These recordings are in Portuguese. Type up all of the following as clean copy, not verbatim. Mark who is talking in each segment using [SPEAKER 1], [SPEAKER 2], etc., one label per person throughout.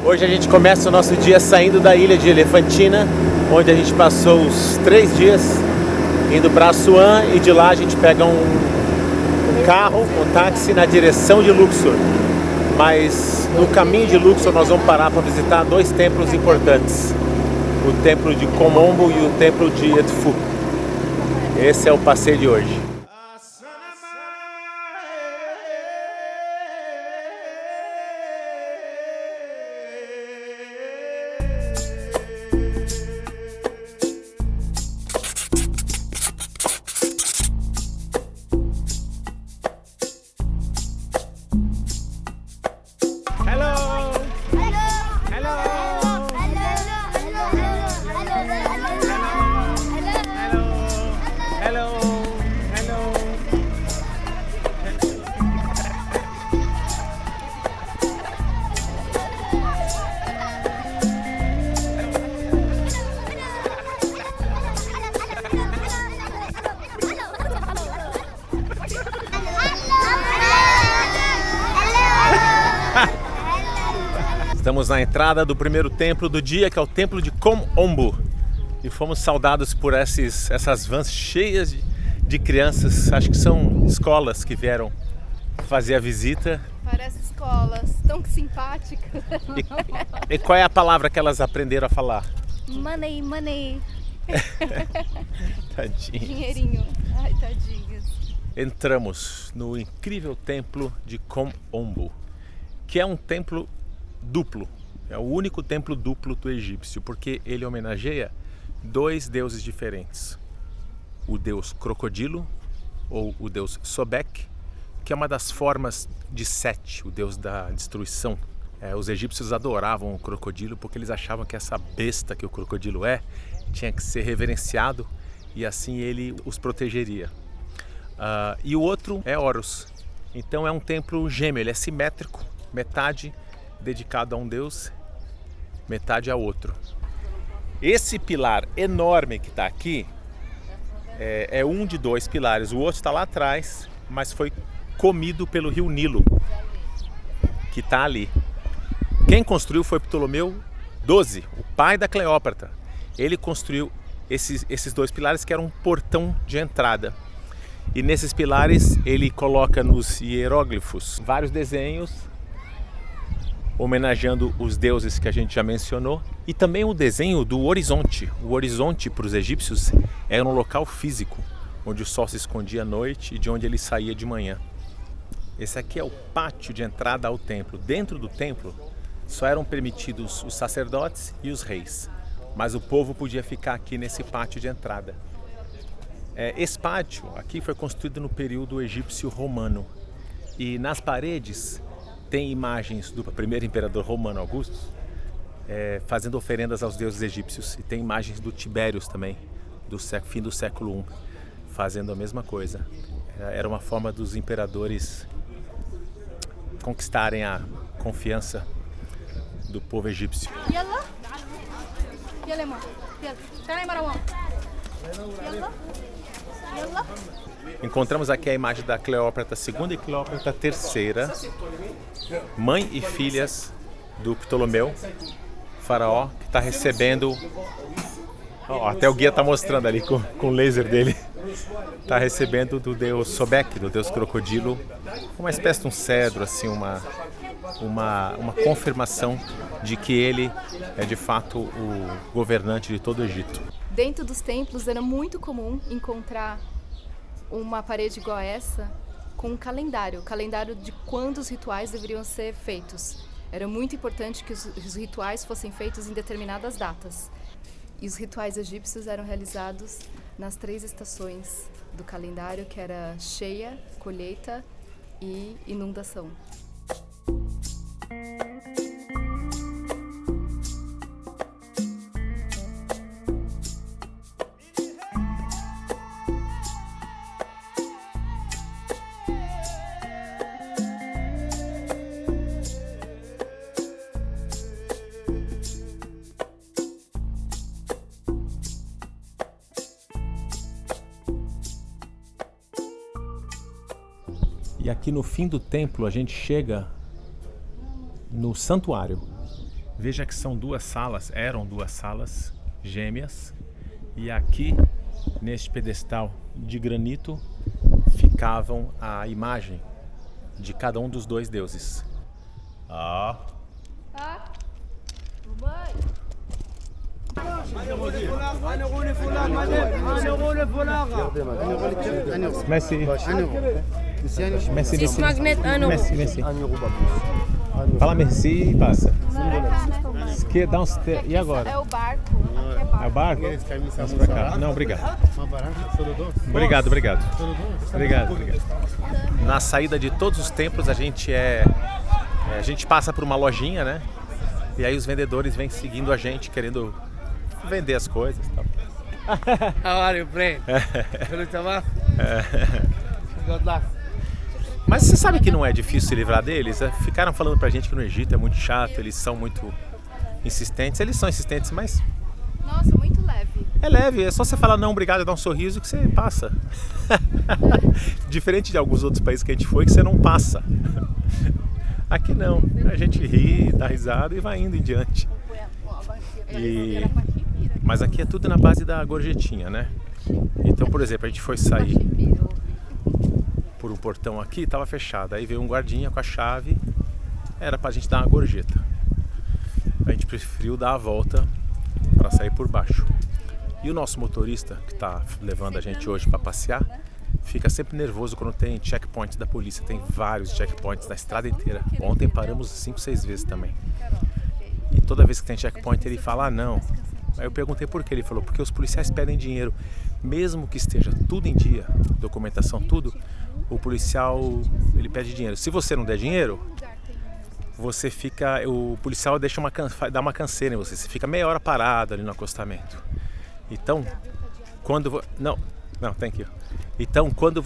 [SPEAKER 1] Hoje a gente começa o nosso dia saindo da ilha de Elefantina, onde a gente passou os 3 dias indo para Assuã, e de lá a gente pega um carro, um táxi na direção de Luxor. Mas no caminho de Luxor nós vamos parar para visitar 2 templos importantes: o templo de Kom-Ombo e o templo de Edfu. Esse é o passeio de hoje. Estamos na entrada do primeiro templo do dia, que é o templo de Kom-Ombo. E fomos saudados por essas vans cheias de crianças. Acho que são escolas que vieram fazer a visita.
[SPEAKER 2] Parece escolas, tão simpáticas.
[SPEAKER 1] E qual é a palavra que elas aprenderam a falar?
[SPEAKER 2] Money, money.
[SPEAKER 1] Tadinhos.
[SPEAKER 2] Dinheirinho. Ai, tadinhos.
[SPEAKER 1] Entramos no incrível templo de Kom-Ombo, que é um templo duplo. É o único templo duplo do egípcio, porque ele homenageia 2 deuses diferentes: o deus crocodilo, ou o deus Sobek, que é uma das formas de Sete, o deus da destruição. Os egípcios adoravam o crocodilo porque eles achavam que essa besta que o crocodilo tinha que ser reverenciado, e assim ele os protegeria. E o outro é Horus. Então é um templo gêmeo, ele é simétrico, metade dedicado a um deus, metade a outro. Esse pilar enorme que está aqui é um de 2 pilares. O outro está lá atrás, mas foi comido pelo rio Nilo, que está ali. Quem construiu foi Ptolomeu XII, o pai da Cleópatra. Ele construiu esses 2 pilares, que eram um portão de entrada. E nesses pilares ele coloca nos hieróglifos vários desenhos homenageando os deuses que a gente já mencionou, e também o desenho do horizonte. O horizonte para os egípcios era um local físico, onde o sol se escondia à noite e de onde ele saía de manhã. Esse aqui é o pátio de entrada ao templo. Dentro do templo só eram permitidos os sacerdotes e os reis, mas o povo podia ficar aqui nesse pátio de entrada. Esse pátio aqui foi construído no período egípcio romano, e nas paredes tem imagens do primeiro imperador romano, Augusto, fazendo oferendas aos deuses egípcios. E tem imagens do Tibérios também, do fim do século I, fazendo a mesma coisa. Era uma forma dos imperadores conquistarem a confiança do povo egípcio. Encontramos aqui a imagem da Cleópatra II e Cleópatra III, mãe e filhas do Ptolomeu, faraó, que está recebendo... até o guia está mostrando ali com o laser dele. Está recebendo do deus Sobek, do deus crocodilo, uma espécie de um cedro, assim, uma confirmação de que ele é de fato o governante de todo o Egito.
[SPEAKER 2] Dentro dos templos era muito comum encontrar uma parede igual a essa com um calendário de quando os rituais deveriam ser feitos. Era muito importante que os rituais fossem feitos em determinadas datas. E os rituais egípcios eram realizados nas 3 estações do calendário, que era cheia, colheita e inundação.
[SPEAKER 1] E aqui no fim do templo a gente chega no santuário. Veja que são duas salas, eram duas salas gêmeas, e aqui neste pedestal de granito ficavam a imagem de cada um dos dois deuses. Merci. Merci.
[SPEAKER 3] Six magnet, €1.
[SPEAKER 1] Merci, merci. Fala merci e passa. E agora?
[SPEAKER 2] É o barco.
[SPEAKER 1] É o barco? Vamos pra cá. Não, obrigado. Obrigado. Obrigado. Na saída de todos os templos a gente passa por uma lojinha, né? E aí os vendedores vêm seguindo a gente, querendo vender as coisas e tal.
[SPEAKER 4] How are you, friend? Good luck.
[SPEAKER 1] Mas você sabe que não é difícil se livrar deles? Ficaram falando pra gente que no Egito é muito chato, eles são muito insistentes. Eles são insistentes, mas
[SPEAKER 2] Nossa, muito leve.
[SPEAKER 1] é leve, é só você falar não, obrigado, e dar um sorriso que você passa. Diferente de alguns outros países que a gente foi, que você não passa. Aqui não, a gente ri, dá risada e vai indo em diante. Mas aqui é tudo na base da gorjetinha, né? Então, por exemplo, a gente foi sair por um portão aqui, estava fechado. Aí veio um guardinha com a chave, era pra gente dar uma gorjeta. A gente preferiu dar a volta para sair por baixo. E o nosso motorista, que está levando a gente hoje para passear, fica sempre nervoso quando tem checkpoint da polícia. Tem vários checkpoints na estrada inteira. Ontem paramos 5, 6 vezes também. E toda vez que tem checkpoint ele fala, não. Aí eu perguntei por quê, ele falou, porque os policiais pedem dinheiro. Mesmo que esteja tudo em dia, documentação, tudo, o policial, ele pede dinheiro. Se você não der dinheiro, você fica, o policial dá uma canseira em você. Você fica meia hora parado ali no acostamento. Então, thank you. Então, quando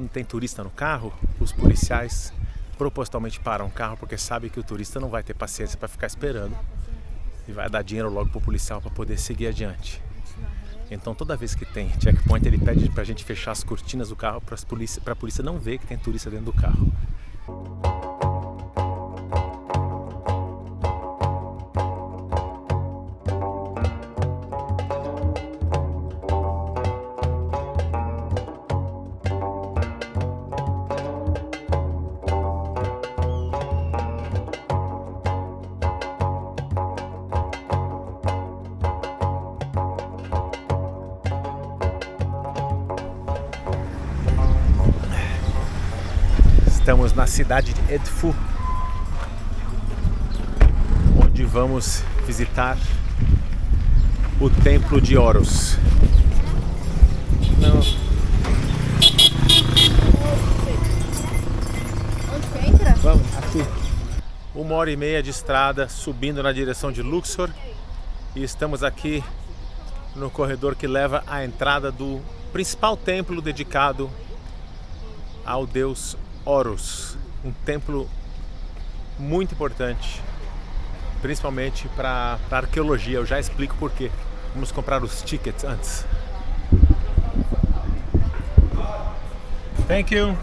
[SPEAKER 1] tem turista no carro, os policiais propositalmente param o carro porque sabe que o turista não vai ter paciência para ficar esperando e vai dar dinheiro logo pro policial para poder seguir adiante. Então, toda vez que tem checkpoint, ele pede pra gente fechar as cortinas do carro para a polícia não ver que tem turista dentro do carro. Estamos na cidade de Edfu, onde vamos visitar o Templo de Horus.
[SPEAKER 2] Onde que entra?
[SPEAKER 1] Vamos, aqui. 1h30 de estrada subindo na direção de Luxor e estamos aqui no corredor que leva à entrada do principal templo dedicado ao deus Horus, um templo muito importante, principalmente para arqueologia. Eu já explico por quê. Vamos comprar os tickets antes. Thank you.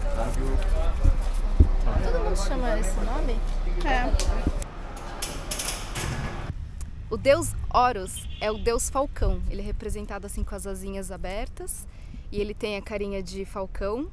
[SPEAKER 2] Todo mundo chama esse nome? É. O deus Horus é o deus falcão. Ele é representado assim com as asinhas abertas e ele tem a carinha de falcão.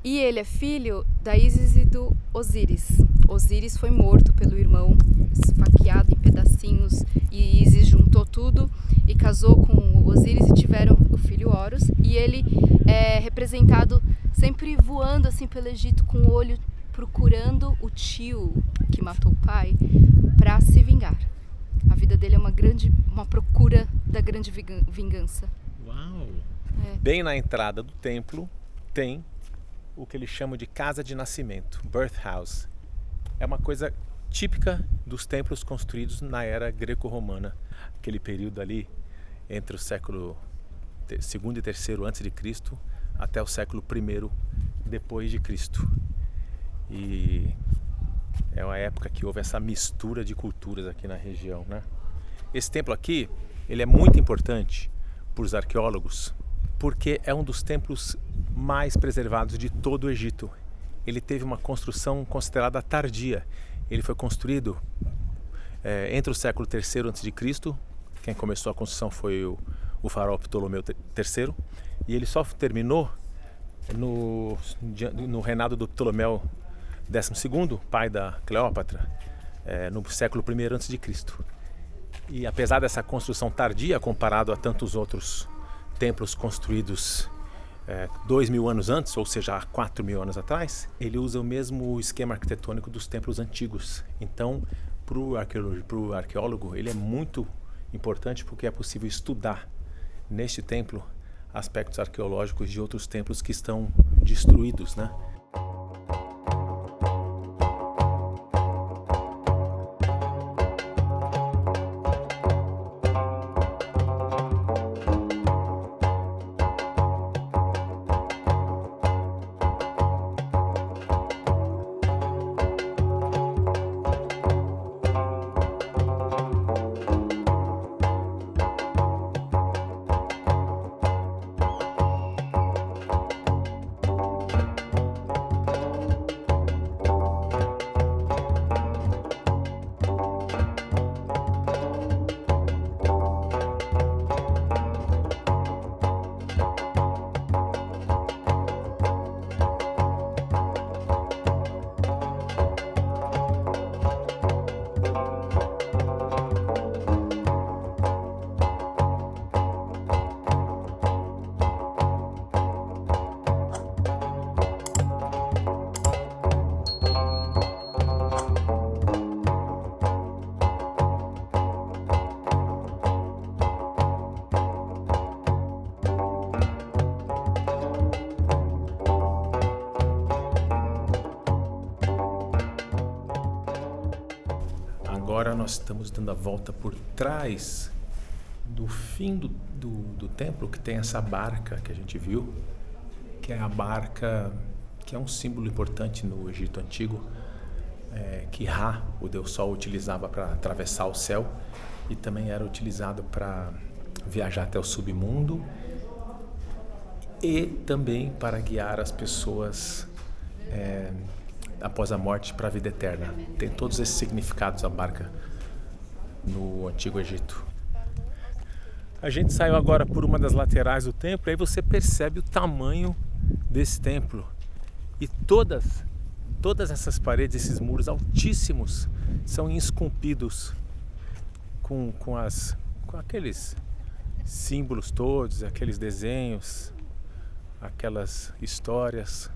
[SPEAKER 2] E ele é filho da Ísis e do Osíris. Osíris foi morto pelo irmão, esfaqueado em pedacinhos, e Ísis juntou tudo e casou com o Osíris e tiveram o filho Horus. E ele é representado sempre voando assim pelo Egito com o olho procurando o tio que matou o pai para se vingar. A vida dele é uma procura da grande vingança.
[SPEAKER 1] Uau!
[SPEAKER 2] É.
[SPEAKER 1] Bem na entrada do templo tem o que eles chamam de casa de nascimento, birth house. É uma coisa típica dos templos construídos na era greco-romana, aquele período ali entre o século II e III antes de Cristo até o século I depois de Cristo. E é uma época que houve essa mistura de culturas aqui na região, né? Esse templo aqui, ele é muito importante para os arqueólogos, porque é um dos templos mais preservados de todo o Egito. Ele teve uma construção considerada tardia Ele foi construído entre o século III a.C. Quem começou a construção foi o faraó Ptolomeu III. E ele só terminou no reinado do Ptolomeu XII, pai da Cleópatra, no século I a.C. E apesar dessa construção tardia, comparado a tantos outros templos construídos 2.000 anos antes, ou seja, há 4.000 anos atrás, ele usa o mesmo esquema arquitetônico dos templos antigos. Então, para o arqueólogo, ele é muito importante porque é possível estudar neste templo aspectos arqueológicos de outros templos que estão destruídos, né? Agora nós estamos dando a volta por trás do fim do templo, que tem essa barca que a gente viu, que é a barca que é um símbolo importante no Egito Antigo, que Ra, o deus Sol, utilizava para atravessar o céu e também era utilizado para viajar até o submundo e também para guiar as pessoas após a morte para a vida eterna. Tem todos esses significados a barca no Antigo Egito. A gente saiu agora por uma das laterais do templo e aí você percebe o tamanho desse templo. E todas essas paredes, esses muros altíssimos, são esculpidos com aqueles símbolos todos, aqueles desenhos, aquelas histórias.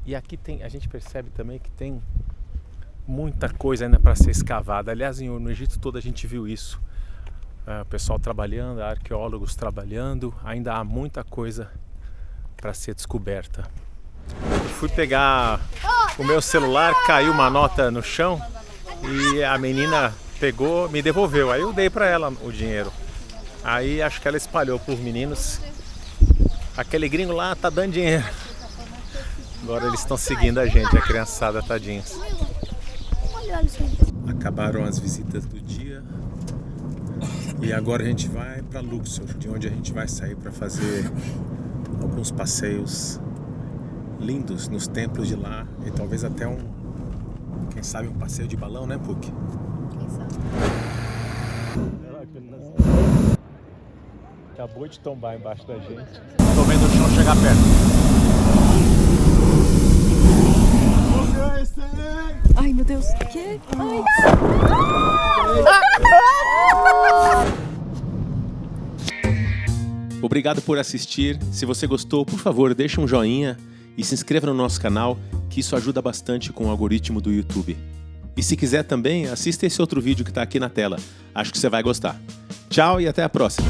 [SPEAKER 1] E aqui a gente percebe também que tem muita coisa ainda para ser escavada. Aliás, no Egito todo a gente viu isso. O pessoal trabalhando, arqueólogos trabalhando, ainda há muita coisa para ser descoberta. Eu fui pegar o meu celular, caiu uma nota no chão e a menina pegou, me devolveu. Aí eu dei para ela o dinheiro. Aí acho que ela espalhou para os meninos. Aquele gringo lá tá dando dinheiro. Agora eles estão seguindo a gente, a criançada, tadinhos. Acabaram as visitas do dia e agora a gente vai para Luxor, de onde a gente vai sair para fazer alguns passeios lindos nos templos de lá e talvez até quem sabe um passeio de balão, né, Puck?
[SPEAKER 2] Quem sabe?
[SPEAKER 1] Acabou de tombar embaixo da gente.
[SPEAKER 4] Tô vendo o chão chegar perto.
[SPEAKER 2] Ai, meu Deus. O quê? Ai.
[SPEAKER 1] Obrigado por assistir. Se você gostou, por favor, deixe um joinha e se inscreva no nosso canal, que isso ajuda bastante com o algoritmo do YouTube. E se quiser também, assista esse outro vídeo que está aqui na tela. Acho que você vai gostar. Tchau e até a próxima.